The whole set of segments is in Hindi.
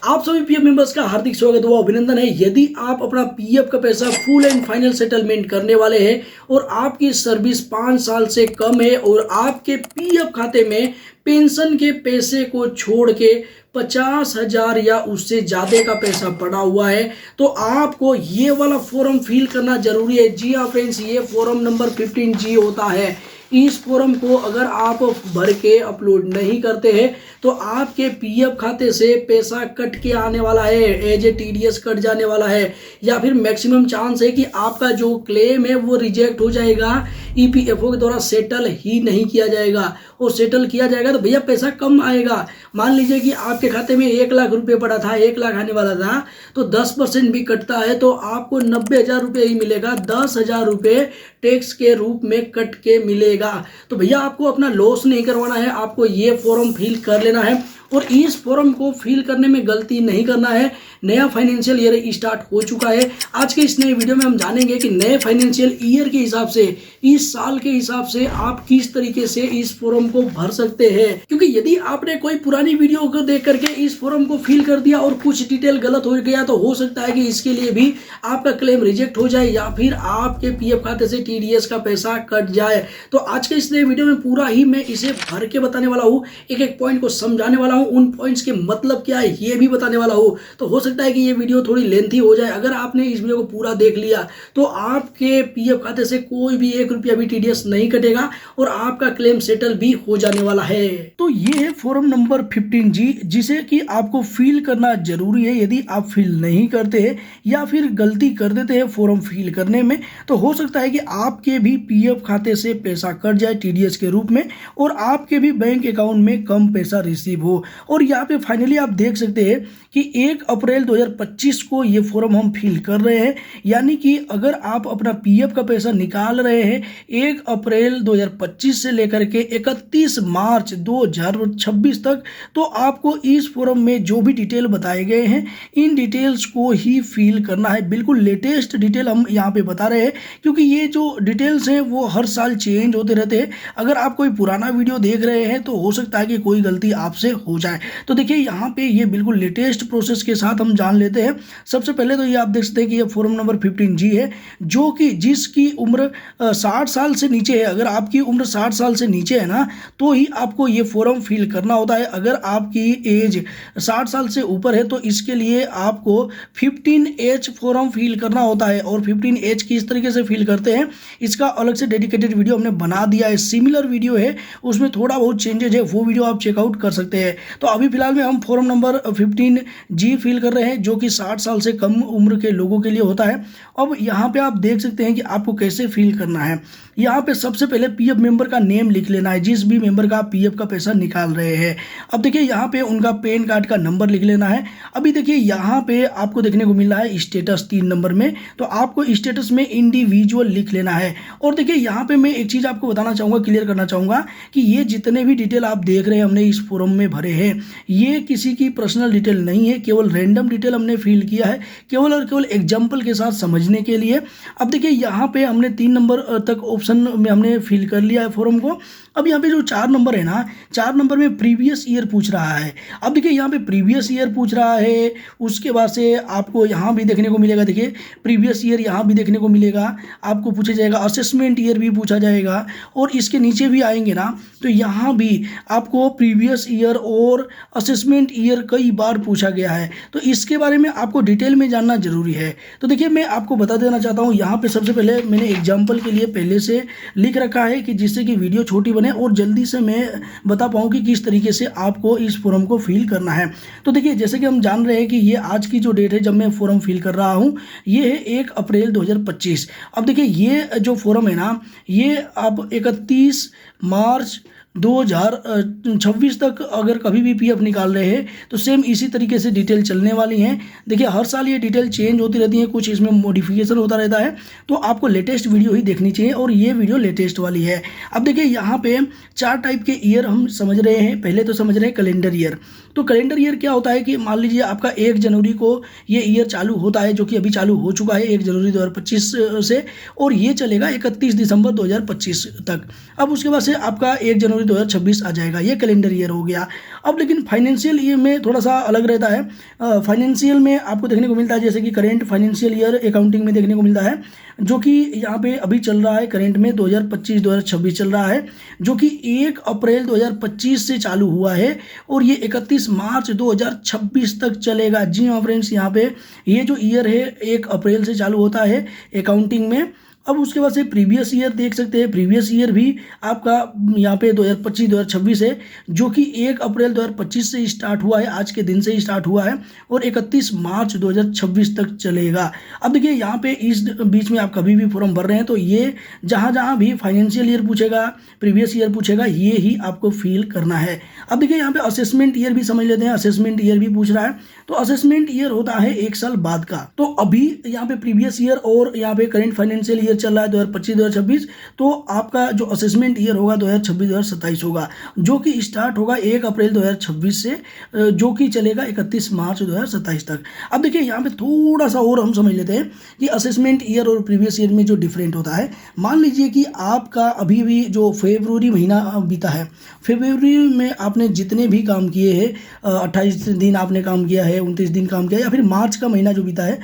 आप सभी पीएफ मेंबर्स का हार्दिक स्वागत व अभिनंदन है। यदि आप अपना पीएफ का पैसा फुल एंड फाइनल सेटलमेंट करने वाले हैं और आपकी सर्विस 5 साल से कम है और आपके पीएफ खाते में पेंशन के पैसे को छोड़ के 50,000 या उससे ज़्यादा का पैसा पड़ा हुआ है तो आपको ये वाला फॉर्म फिल करना जरूरी है। जी हाँ फ्रेंड्स, ये फॉर्म नंबर 15G होता है। इस फॉर्म को अगर आप भर के अपलोड नहीं करते हैं तो आपके पीएफ खाते से पैसा कट के आने वाला है, एज ए टीडीएस कट जाने वाला है, या फिर मैक्सिमम चांस है कि आपका जो क्लेम है वो रिजेक्ट हो जाएगा, ईपीएफओ के द्वारा सेटल ही नहीं किया जाएगा। और सेटल किया जाएगा तो भैया पैसा कम आएगा। मान लीजिए कि आपके खाते में 1 लाख रुपए पड़ा था, 1 लाख आने वाला था, तो 10% भी कटता है तो आपको 90,000 रुपये ही मिलेगा। 10,000 रुपये टैक्स के रूप में कट के मिलेगा। तो भैया आपको अपना लॉस नहीं करवाना है, आपको ये फॉर्म फिल कर लेना है और इस फॉर्म को फिल करने में गलती नहीं करना है। नया फाइनेंशियल ईयर स्टार्ट हो चुका है। आज के इस नए वीडियो में हम जानेंगे कि नए फाइनेंशियल ईयर के हिसाब से, इस साल के हिसाब से आप किस तरीके से इस फॉर्म को भर सकते हैं। क्योंकि यदि आपने कोई पुरानी वीडियो को देख करके इस फॉर्म को फिल कर दिया और कुछ डिटेल गलत हो गया तो हो सकता है कि इसके लिए भी आपका क्लेम रिजेक्ट हो जाए या फिर आपके पीएफ खाते से टीडीएस का पैसा कट जाए। तो आज के इस नए वीडियो में पूरा ही मैं इसे भर के बताने वाला हूँ, एक एक पॉइंट को समझाने वाला हूँ, उन पॉइंट्स के मतलब क्या है ये भी बताने वाला हूँ। तो हो सकता है कि ये वीडियो थोड़ी लेंथी हो जाए। अगर आपने इस वीडियो को पूरा देख लिया तो आपके पीएफ खाते से कोई भी 1 रुपया भी टीडीएस नहीं कटेगा और आपका क्लेम सेटल भी हो जाने वाला है। तो ये है फॉर्म नंबर 15G, जिसे कि आपको फिल करना जरूरी है। यदि आप फिल नहीं करते हैं या फिर गलती कर देते हैं फॉर्म फिल करने में तो हो सकता है कि आपके भी पीएफ खाते से पैसा कट जाए टीडीएस के रूप में और आपके भी बैंक अकाउंट में कम पैसा रिसीव हो। और यहाँ पे फाइनली आप देख सकते हैं कि 1 अप्रैल 2025 को ये फॉर्म हम फिल कर रहे हैं। यानी कि अगर आप अपना पीएफ का पैसा निकाल रहे हैं 1 अप्रैल 2025 से लेकर के 31 मार्च 2026 तक, तो आपको इस फॉर्म में जो भी डिटेल बताए गए हैं इन डिटेल्स को ही फिल करना है। बिल्कुल लेटेस्ट डिटेल हम यहाँ पे बता रहे हैं क्योंकि ये जो डिटेल्स हैं वो हर साल चेंज होते रहते हैं। अगर आप कोई पुराना वीडियो देख रहे हैं तो हो सकता है कि कोई गलती आपसे हो जाए। तो देखिए यहाँ पे ये बिल्कुल लेटेस्ट प्रोसेस के साथ हम जान लेते हैं। सबसे पहले तो ये आप देख सकते हैं कि ये फॉर्म नंबर 15G है, जो कि जिसकी उम्र 60 साल से नीचे है। अगर आपकी उम्र 60 साल से नीचे है ना तो ही आपको ये फॉर्म फिल करना होता है। अगर आपकी एज 60 साल से ऊपर है तो इसके लिए आपको 15H फॉर्म फिल करना होता है। और 15H किस तरीके से फिल करते हैं इसका अलग से डेडिकेटेड वीडियो हमने बना दिया है। सिमिलर वीडियो है, उसमें थोड़ा बहुत चेंजेज है, वो वीडियो आप चेकआउट कर सकते हैं। तो अभी फिलहाल में हम फॉर्म नंबर 15G फिल कर रहे हैं, जो कि 60 साल से कम उम्र के लोगों के लिए होता है। अब यहाँ पे आप देख सकते हैं कि आपको कैसे फिल करना है। यहाँ पे सबसे पहले पीएफ मेंबर का नेम लिख लेना है, जिस भी मेंबर का आप पीएफ का पैसा निकाल रहे हैं। अब देखिए यहाँ पे उनका पैन कार्ड का नंबर लिख लेना है। अभी देखिए यहाँ पे आपको देखने को मिल रहा है स्टेटस 3 नंबर में, तो आपको स्टेटस में इंडिविजुअल लिख लेना है। और देखिए यहाँ पे मैं एक चीज़ आपको बताना चाहूँगा, क्लियर करना चाहूँगा कि ये जितने भी डिटेल आप देख रहे हैं हमने इस फॉर्म में भरे हैं, ये किसी की पर्सनल डिटेल नहीं है, केवल रैंडम डिटेल हमने फिल किया है, केवल और केवल एग्जाम्पल के साथ समझने के लिए। अब देखिए यहाँ पे हमने 3 नंबर तक ऑप्शन में हमने फिल कर लिया है फॉर्म को। अब यहाँ पे जो 4 नंबर है ना, 4 नंबर में प्रीवियस ईयर पूछ रहा है। अब देखिए यहाँ पे प्रीवियस ईयर पूछ रहा है, उसके बाद से आपको यहाँ भी देखने को मिलेगा, देखिए प्रीवियस ईयर यहाँ भी देखने को मिलेगा, आपको पूछा जाएगा असेसमेंट ईयर भी पूछा जाएगा। और इसके नीचे भी आएंगे ना तो यहाँ भी आपको प्रीवियस ईयर और असेसमेंट ईयर कई बार पूछा गया है, तो इसके बारे में आपको डिटेल में जानना जरूरी है। तो देखिए मैं आपको बता देना चाहता हूँ, यहाँ पे सबसे पहले मैंने एग्जाम्पल के लिए पहले से लिख रखा है कि जिससे कि वीडियो छोटी बने और जल्दी से मैं बता पाऊँ कि किस तरीके से आपको इस फॉर्म को फिल करना है। तो देखिए जैसे कि हम जान रहे हैं कि ये आज की जो डेट है जब मैं फॉर्म फिल कर रहा हूँ ये है 1 अप्रैल 2025। अब देखिए ये जो फॉर्म है ना ये आप 31 मार्च 2026 तक अगर कभी भी पीएफ निकाल रहे हैं तो सेम इसी तरीके से डिटेल चलने वाली हैं। देखिए हर साल ये डिटेल चेंज होती रहती है, कुछ इसमें मॉडिफिकेशन होता रहता है, तो आपको लेटेस्ट वीडियो ही देखनी चाहिए और ये वीडियो लेटेस्ट वाली है। अब देखिए यहाँ पे 4 टाइप के ईयर हम समझ रहे हैं। पहले तो समझ रहे हैं कैलेंडर ईयर। तो कैलेंडर ईयर क्या होता है कि मान लीजिए आपका 1 जनवरी को ये ईयर चालू होता है, जो कि अभी चालू हो चुका है 1 जनवरी 2025 से, और ये चलेगा 31 दिसंबर 2025 तक। अब उसके बाद से आपका 1 जनवरी जनवरी 2026 आ जाएगा। ये कैलेंडर ईयर हो गया। अब लेकिन फाइनेंशियल ईयर में थोड़ा सा अलग रहता है। फाइनेंशियल में आपको देखने को मिलता है जैसे कि करेंट फाइनेंशियल ईयर अकाउंटिंग में देखने को मिलता है, जो कि यहाँ पे अभी चल रहा है करेंट में 2025-2026 चल रहा है, जो कि 1 अप्रैल 2025 से चालू हुआ है और ये 31 मार्च 2026 तक चलेगा। जी हाँ फ्रेंड्स, यहाँ पे ये जो ईयर है 1 अप्रैल से चालू होता है अकाउंटिंग में। अब उसके बाद से प्रीवियस ईयर देख सकते हैं, प्रीवियस ईयर भी आपका यहाँ पे 2025-2026 है, जो कि 1 अप्रैल 2025 से स्टार्ट हुआ है, आज के दिन से ही स्टार्ट हुआ है और 31 मार्च 2026 तक चलेगा। अब देखिए यहाँ पे इस बीच में आप कभी भी फॉर्म भर रहे हैं तो ये जहाँ जहाँ भी फाइनेंशियल ईयर पूछेगा, प्रीवियस ईयर पूछेगा, ये ही आपको फिल करना है। अब देखिए यहाँ पे असेसमेंट ईयर भी समझ लेते हैं, असेसमेंट ईयर भी पूछ रहा है। तो असेसमेंट ईयर होता है 1 साल बाद का। तो अभी यहाँ पे प्रीवियस ईयर और यहाँ पे करेंट फाइनेंशियल ईयर चल रहा है 2025-2026, तो आपका जो असेसमेंट ईयर होगा 2026-2027 होगा, जो कि स्टार्ट होगा 1 अप्रैल 2026 से, जो कि चलेगा 31 मार्च 2027 तक। अब देखिए यहाँ पे थोड़ा सा और हम समझ लेते हैं कि असेसमेंट ईयर और प्रीवियस ईयर में जो डिफरेंट होता है। मान लीजिए कि आपका अभी भी जो फरवरी महीना बीता है, फरवरी में आपने जितने भी काम किए हैं, 28 दिन आपने काम किया है, 29 दिन काम किया, या फिर मार्च का महीना जो बीता है,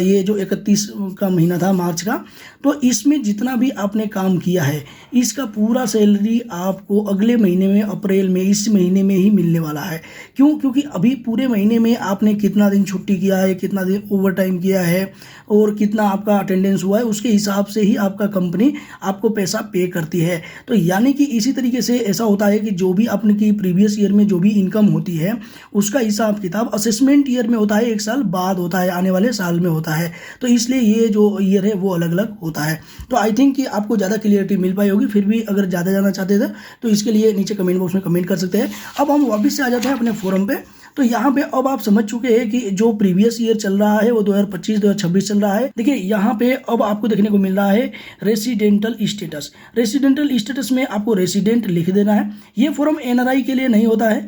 ये जो 31 का महीना था मार्च का, तो इसमें जितना भी आपने काम किया है इसका पूरा सैलरी आपको अगले महीने में, अप्रैल में, इस महीने में ही मिलने वाला है। क्यों? क्योंकि अभी पूरे महीने में आपने कितना दिन छुट्टी किया है, कितना दिन ओवर टाइम किया है और कितना आपका अटेंडेंस हुआ है, उसके हिसाब से ही आपका कंपनी आपको पैसा पे करती है। तो यानी कि इसी तरीके से ऐसा होता है कि जो भी आपने की प्रीवियस ईयर में जो भी इनकम होती है उसका हिसाब किताब असेसमेंट ईयर में होता है, 1 साल बाद होता है, आने वाले साल में होता है। तो इसलिए ये जो ईयर है वो अलग अलग होता है। तो आई थिंक कि आपको ज़्यादा क्लियरिटी मिल पाई होगी। फिर भी अगर ज़्यादा जानना चाहते थे तो इसके लिए नीचे कमेंट बॉक्स में कमेंट कर सकते हैं। अब हम वापस से आ जाते हैं अपने फोरम पे। तो यहाँ पे अब आप समझ चुके हैं कि जो प्रीवियस ईयर चल रहा है वो 2025-2026 चल रहा है। देखिए यहाँ पे अब आपको देखने को मिल रहा है रेसिडेंटल स्टेटस। रेसिडेंटल स्टेटस में आपको रेसिडेंट लिख देना है। ये फॉर्म एनआरआई के लिए नहीं होता है,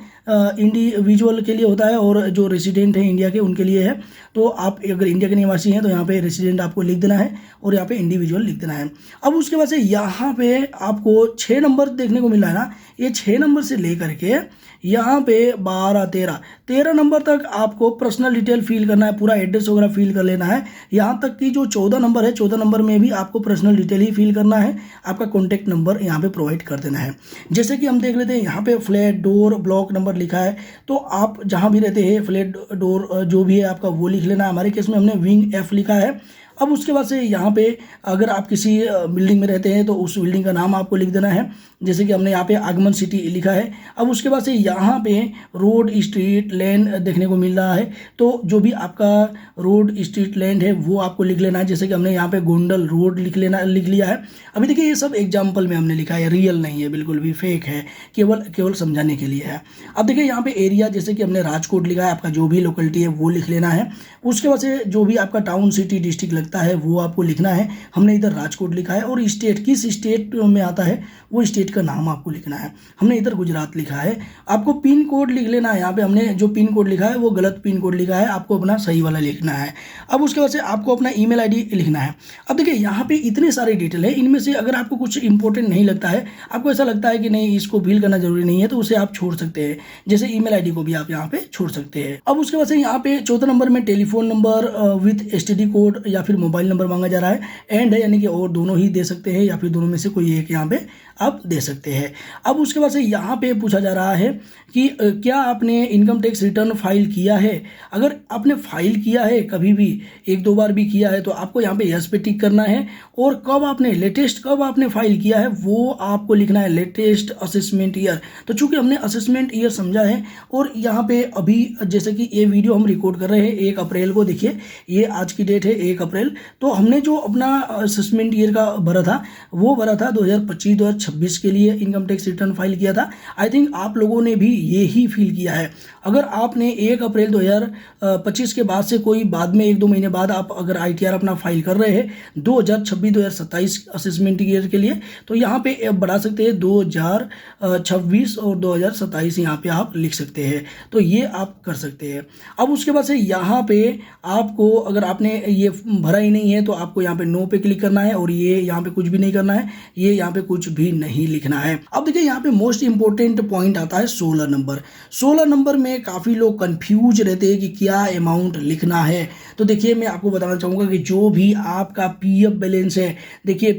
इंडिविजुअल के लिए होता है, और जो रेसिडेंट है इंडिया के उनके लिए है। तो आप अगर इंडिया के निवासी हैं तो यहाँ पे रेसिडेंट आपको लिख देना है और यहाँ पे इंडिविजुअल लिख देना है। अब उसके बाद से यहाँ पे आपको 6 नंबर देखने को मिल रहा है ना, ये 6 नंबर से लेकर के यहाँ पे 12-13 नंबर तक आपको पर्सनल डिटेल फिल करना है, पूरा एड्रेस वगैरह फिल कर लेना है। यहाँ तक कि जो 14 नंबर है, 14 नंबर में भी आपको पर्सनल डिटेल ही फिल करना है, आपका कॉन्टैक्ट नंबर यहाँ पे प्रोवाइड कर देना है। जैसे कि हम देख लेते हैं यहाँ पे फ्लैट डोर ब्लॉक नंबर लिखा है, तो आप जहाँ भी रहते हैं फ्लैट डोर जो भी है आपका वो लिख लेना है। हमारे केस में हमने विंग F लिखा है। अब उसके बाद से यहाँ पे अगर आप किसी बिल्डिंग में रहते हैं तो उस बिल्डिंग का नाम आपको लिख देना है, जैसे कि हमने यहाँ पे आगमन सिटी लिखा है। अब उसके बाद से यहाँ पे रोड स्ट्रीट लैंड देखने को मिल रहा है, तो जो भी आपका रोड स्ट्रीट लैंड है वो आपको लिख लेना है। जैसे कि हमने यहाँ पे गोंडल रोड लिख लिया है। अभी देखिए ये सब एग्जाम्पल में हमने लिखा है, रियल नहीं है, बिल्कुल भी फेक है, केवल समझाने के लिए है। अब देखिए यहाँ पे एरिया, जैसे कि हमने राजकोट लिखा है, आपका जो भी लोकेलिटी है वो लिख लेना है। उसके बाद से जो भी आपका टाउन सिटी डिस्ट्रिक्ट लगता है वो आपको लिखना है। हमने इधर राजकोट लिखा है, और स्टेट किस स्टेट में आता है वो स्टेट का नाम आपको लिखना है। हमने इधर गुजरात लिखा है। आपको पिन कोड लिख लेना है। यहाँ पे हमने जो पिन कोड लिखा है वो गलत पिन कोड लिखा है, आपको अपना सही वाला लिखना है। अब उसके बाद से आपको अपना ईमेल आईडी लिखना है। अब देखिए यहाँ पे इतने सारे डिटेल है, इनमें से अगर आपको कुछ इंपॉर्टेंट नहीं लगता है, आपको ऐसा लगता है कि नहीं इसको फिल करना जरूरी नहीं है, तो उसे आप छोड़ सकते हैं। जैसे ईमेल आईडी को भी आप यहाँ पे छोड़ सकते हैं। अब उसके बाद से यहाँ पे 14 नंबर में telephone number with STD code या फिर मोबाइल नंबर मांगा जा रहा है। एंड है, यानी कि और दोनों ही दे सकते हैं या फिर दोनों में से कोई एक यहाँ पे आप दे सकते हैं। अब उसके बाद से यहाँ पे पूछा जा रहा है कि क्या आपने इनकम टैक्स रिटर्न फाइल किया है। अगर आपने फाइल किया है कभी भी, 1-2 बार भी किया है, तो आपको यहाँ पे यस पे टिक करना है। और कब आपने लेटेस्ट कब आपने फाइल किया है वो आपको लिखना है, लेटेस्ट असेसमेंट ईयर। तो चूंकि हमने असेसमेंट ईयर समझा है, और यहाँ पे अभी जैसे कि ये वीडियो हम रिकॉर्ड कर रहे हैं 1 अप्रैल को, देखिए ये आज की डेट है 1 अप्रैल। तो हमने जो अपना असेसमेंट ईयर का भरा था वो भरा था 2025-2026 के लिए इनकम टैक्स रिटर्न फाइल किया था। आई थिंक आप लोगों ने भी ये ही फील किया है। अगर आपने 1 अप्रैल 2025 के बाद से कोई बाद में 1-2 महीने बाद आप अगर ITR अपना फाइल कर रहे हैं 2026-2027 असेसमेंट ईयर के लिए, तो यहाँ पे बढ़ा सकते हैं 2026 और 2027 यहाँ पे आप लिख सकते हैं। तो ये आप कर सकते हैं। अब उसके बाद से यहाँ पे आपको, अगर आपने ये भरा ही नहीं है तो आपको यहाँ पे नो पे क्लिक करना है और ये यहाँ पे कुछ भी नहीं करना है, ये यहाँ पे कुछ भी नहीं लिखना है। अब देखिए यहाँ पे मोस्ट इंपॉर्टेंट पॉइंट आता है 16 नंबर। 16 नंबर में काफ़ी लोग कंफ्यूज रहते हैं कि क्या अमाउंट लिखना है। तो देखिए मैं आपको बताना चाहूँगा कि जो भी आपका पीएफ बैलेंस है, देखिए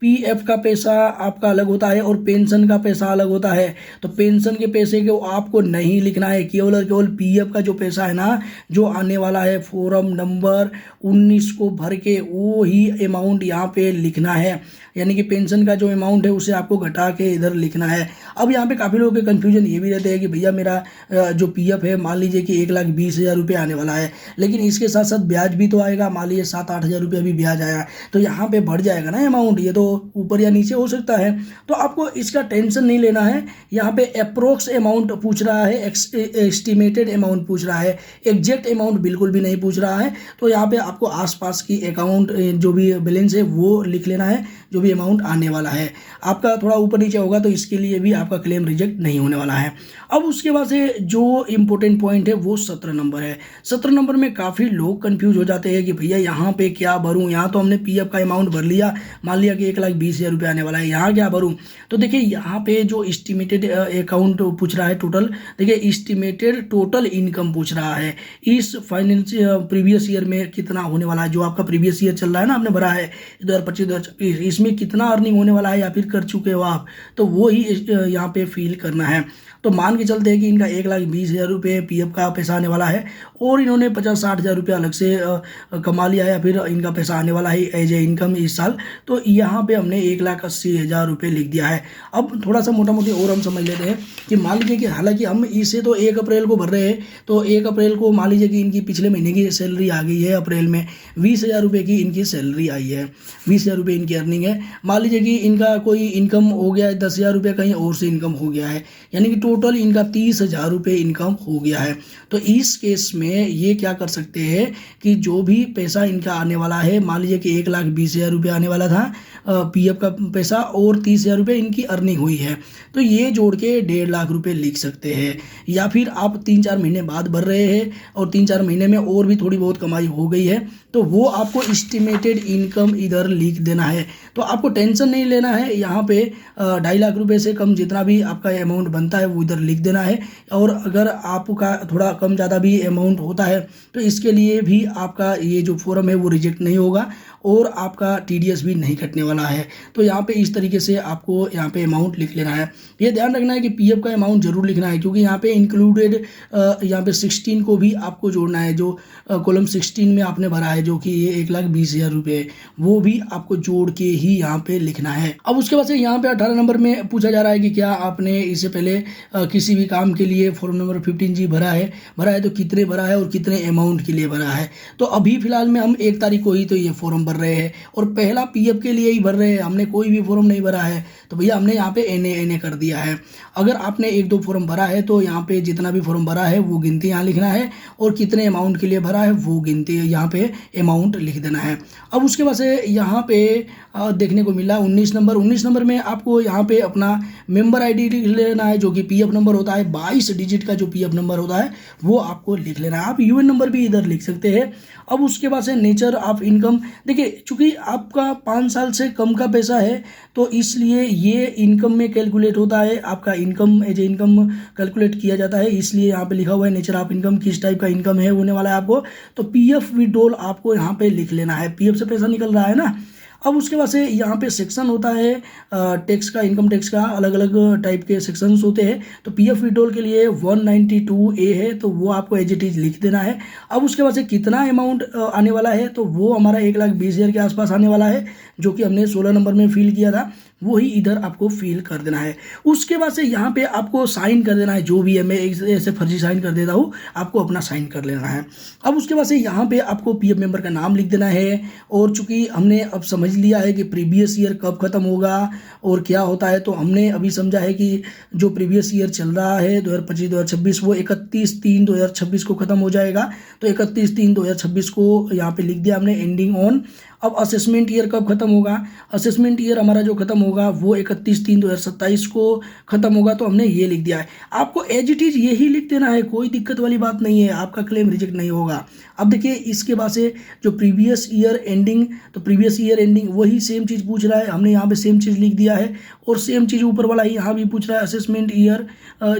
पीएफ का पैसा आपका अलग होता है और पेंशन का पैसा अलग होता है। तो पेंशन के पैसे को आपको नहीं लिखना है, केवल और केवल पीएफ का जो पैसा है ना, जो आने वाला है फॉर्म नंबर 19 को भर के वो ही अमाउंट यहाँ पे लिखना है। यानी कि पेंशन का जो अमाउंट है उसे आपको घटा के इधर लिखना है। अब यहाँ पे काफ़ी लोगों के कन्फ्यूजन ये भी रहते हैं कि भैया मेरा जो पीएफ है मान लीजिए कि 1,20,000 रुपये आने वाला है, लेकिन इसके साथ साथ ब्याज भी तो आएगा। मान लीजिए 7-8 हज़ार रुपये अभी ब्याज आया तो यहाँ पे बढ़ जाएगा ना अमाउंट, ये तो ऊपर या नीचे हो सकता है। तो आपको इसका टेंशन नहीं लेना है। यहाँ पे अप्रोक्स अमाउंट पूछ रहा है, एस्टिमेटेड अमाउंट पूछ रहा है, एग्जैक्ट अमाउंट बिल्कुल भी नहीं पूछ रहा है। तो यहाँ पे आपको आसपास की अकाउंट जो भी बैलेंस है वो लिख लेना है, जो भी अमाउंट आने वाला है। आपका थोड़ा ऊपर नीचे होगा तो इसके लिए भी आपका क्लेम रिजेक्ट नहीं होने वाला है। अब उसके बाद से जो इम्पोर्टेंट पॉइंट है वो 17 नंबर है। 17 नंबर में काफ़ी लोग कंफ्यूज हो जाते हैं कि भैया यहाँ पे क्या भरूँ, यहाँ तो हमने पीएफ का अमाउंट भर लिया, मान लिया कि 1,20,000 रुपये आने वाला है, यहाँ क्या भरूँ। तो देखिए यहाँ पे जो एस्टिमेटेड अकाउंट पूछ रहा है टोटल, देखिए एस्टिमेटेड टोटल इनकम पूछ रहा है इस फाइनेंशियल प्रीवियस ईयर में कितना होने वाला है। जो आपका प्रीवियस ईयर चल रहा है ना, आपने भरा है 2025-2026, इसमें कितना अर्निंग होने वाला है या फिर कर चुके हो आप, तो वो ही यहाँ पे फिल करना है। तो मान के चलते हैं कि इनका 1,20,000 रुपये पीएफ का पैसा आने वाला है और इन्होंने 50-60 हज़ार रुपये अलग से कमा लिया है या फिर इनका पैसा आने वाला है एज ए इनकम इस साल। तो यहाँ पे हमने 1,80,000 रुपये लिख दिया है। अब थोड़ा सा मोटा मोटी और हम समझ लेते हैं कि मान लीजिए कि हालांकि हम इसे तो 1 अप्रैल को भर रहे हैं, तो 1 अप्रैल को मान लीजिए कि इनकी पिछले महीने की सैलरी आ गई है, अप्रैल में 20,000 रुपये की इनकी सैलरी आई है, 20,000 रुपये इनकी अर्निंग है। मान लीजिए कि इनका कोई इनकम हो गया है 10,000 रुपये, कहीं और से इनकम हो गया है, यानी कि टोटल इनका 30,000 रुपये इनकम हो गया है। तो इस केस में ये क्या कर सकते हैं कि जो भी पैसा इनका आने वाला है, मान लीजिए कि 1,20,000 रुपये आने वाला था पीएफ का पैसा और 30,000 रुपये इनकी अर्निंग हुई है, तो ये जोड़ के 1.5 लाख रुपये लिख सकते हैं। या फिर आप 3-4 महीने बाद भर रहे हैं और 3-4 महीने में और भी थोड़ी बहुत कमाई हो गई है, तो वो आपको एस्टिमेटेड इनकम इधर लिख देना है। तो आपको टेंशन नहीं लेना है, यहाँ पे 2.5 लाख रुपये से कम जितना भी आपका अमाउंट बनता है वो इधर लिख देना है। और अगर आपका थोड़ा कम ज़्यादा भी अमाउंट होता है तो इसके लिए भी आपका ये जो फॉर्म है वो रिजेक्ट नहीं होगा और आपका टीडीएस भी नहीं कटने वाला है। तो यहाँ पे इस तरीके से आपको यहाँ पे अमाउंट लिख लेना है। ये ध्यान रखना है कि पीएफ का अमाउंट जरूर लिखना है, क्योंकि यहाँ पे इंक्लूडेड यहाँ पे 16 को भी आपको जोड़ना है। जो कॉलम 16 में आपने भरा है जो कि ये 1,20,000 रुपये, वो भी आपको जोड़ के ही यहाँ पे लिखना है। अब उसके बाद से यहाँ पे 18 नंबर में पूछा जा रहा है कि क्या आपने इससे पहले किसी भी काम के लिए फॉर्म नंबर 15G भरा है तो कितने भरा है और कितने अमाउंट के लिए भरा है। तो अभी फिलहाल में हम 1 तारीख को ही तो ये फॉर्म भर रहे हैं और पहला पीएफ के लिए ही भर रहे हैं, हमने कोई भी फॉर्म नहीं भरा है। तो भैया हमने यहाँ पे एन कर दिया है। अगर आपने 1-2 फॉर्म भरा है तो यहाँ पे जितना भी फॉर्म भरा है वो गिनती यहाँ लिखना है और कितने अमाउंट के लिए भरा है वो गिनती यहाँ पे अमाउंट लिख देना है। अब उसके बाद से यहाँ पे देखने को मिला 19 नंबर में आपको यहाँ पे अपना मेंबर आईडी लिख लेना है, जो कि पीएफ नंबर होता है 22 डिजिट का जो पीएफ नंबर होता है वो आपको लिख लेना है। आप यूएन नंबर भी इधर लिख सकते हैं। अब उसके बाद से नेचर ऑफ इनकम, देखिए चूंकि आपका 5 साल से कम का पैसा है तो इसलिए ये इनकम में कैलकुलेट होता है, आपका income as a income calculate किया जाता है। इसलिए यहाँ पे लिखा हुआ है नेचर ऑफ इनकम, किस टाइप का इनकम है होने वाला है आपको। तो पीएफ विड्रॉल आपको यहाँ पे लिख लेना है, पीएफ से पैसा निकल रहा है ना। अब उसके बाद से यहाँ पे सेक्शन होता है टैक्स का, इनकम टैक्स का अलग अलग टाइप के सेक्शंस होते हैं। तो पीएफ विड्रॉल के लिए 192A है तो वो आपको एज इट इज लिख देना है। अब उसके बाद से कितना अमाउंट आने वाला है तो वो हमारा 1,20,000 के आसपास आने वाला है, जो कि हमने 16 नंबर में फिल किया था, वो ही इधर आपको फिल कर देना है। उसके बाद से यहाँ पे आपको साइन कर देना है, जो भी है, मैं ऐसे फर्जी साइन कर देता हूँ, आपको अपना साइन कर लेना है। अब उसके बाद से यहाँ पे आपको पीएफ मेंबर का नाम लिख देना है। और चूंकि हमने अब समझ लिया है कि प्रीवियस ईयर कब खत्म होगा और क्या होता है, तो हमने अभी समझा है कि जो प्रीवियस ईयर चल रहा है 2025-2026 वो 31/3/2026 को खत्म हो जाएगा। तो 31/3/2026 को यहाँ पे लिख दिया हमने एंडिंग ऑन अब असेसमेंट ईयर कब खत्म होगा, असेसमेंट ईयर हमारा जो खत्म होगा वो 31/3/2027 को खत्म होगा, तो हमने ये लिख दिया है। आपको एज इट इज यही लिख देना है, कोई दिक्कत वाली बात नहीं है, आपका क्लेम रिजेक्ट नहीं होगा। अब देखिए इसके बाद से जो प्रीवियस ईयर एंडिंग, तो प्रीवियस ईयर एंडिंग वही सेम चीज़ पूछ रहा है, हमने यहाँ पे सेम चीज़ लिख दिया है, और सेम चीज़ ऊपर वाला ही यहाँ भी पूछ रहा है, असेसमेंट ईयर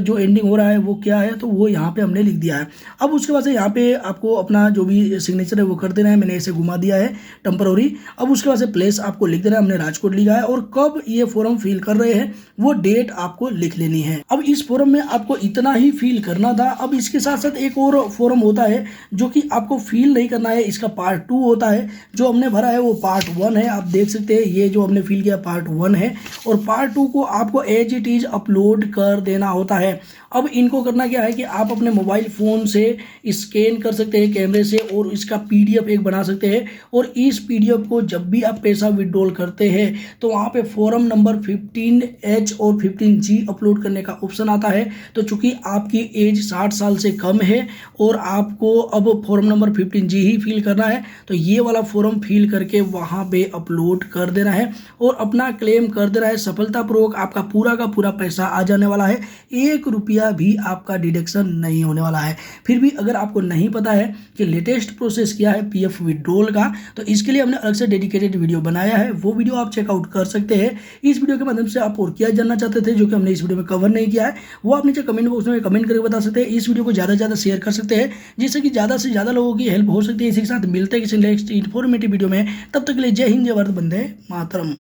जो एंडिंग हो रहा है वो क्या है, तो वो यहाँ पे हमने लिख दिया है। अब उसके बाद से यहाँ पे आपको अपना जो भी सिग्नेचर है वो कर देना है, मैंने इसे घुमा दिया है टेम्पररी। अब उसके बाद से प्लेस आपको लिख देना है, हमने राजकोट लिखा है, और कब ये फॉर्म फिल कर रहे हैं वो डेट आपको लिख लेनी है। अब इस फॉर्म में आपको इतना ही फिल करना था। अब इसके साथ साथ एक और फॉर्म होता है जो कि आपको फिल नहीं करना है, इसका पार्ट 2 होता है। जो हमने भरा है वो पार्ट 1 है, आप देख सकते हैं ये जो हमने फिल किया पार्ट 1 है, और पार्ट 2 को आपको एज इट इज अपलोड कर देना होता है। अब इनको करना क्या है कि आप अपने मोबाइल फ़ोन से स्कैन कर सकते हैं कैमरे से, और इसका पीडीएफ एक बना सकते हैं, और इस पीडीएफ को जब भी आप पैसा विड्रॉल करते हैं तो वहाँ पे फॉर्म नंबर 15H और 15G अपलोड करने का ऑप्शन आता है। तो चूंकि आपकी एज 60 साल से कम है और आपको अब फॉर्म नंबर 15G ही फिल करना है, तो ये वाला फॉर्म फिल करके वहाँ पे अपलोड कर देना है और अपना क्लेम कर देना है। सफलतापूर्वक आपका पूरा का पूरा पैसा आ जाने वाला है, 1 रुपया भी आपका डिडक्शन नहीं होने वाला है। फिर भी अगर आपको नहीं पता है कि लेटेस्ट प्रोसेस क्या है पीएफ विड्रॉल का, तो इसके लिए हमने अलग से डेडिकेटेड वीडियो बनाया है, वो वीडियो आप चेकआउट कर सकते हैं। इस वीडियो के माध्यम से आप और क्या जानना चाहते थे जो कि हमने इस वीडियो में कवर नहीं किया है, वो आप नीचे कमेंट बॉक्स में कमेंट करके बता सकते हैं। इस वीडियो को ज़्यादा से ज़्यादा शेयर कर सकते हैं जिससे कि ज़्यादा से ज़्यादा लोगों की हेल्प हो सकती है। इसी के साथ मिलते हैं किसी नेक्स्ट इन्फॉर्मेटिव वीडियो में, तब तक के लिए जय हिंद, जय भारत, वंदे मातरम।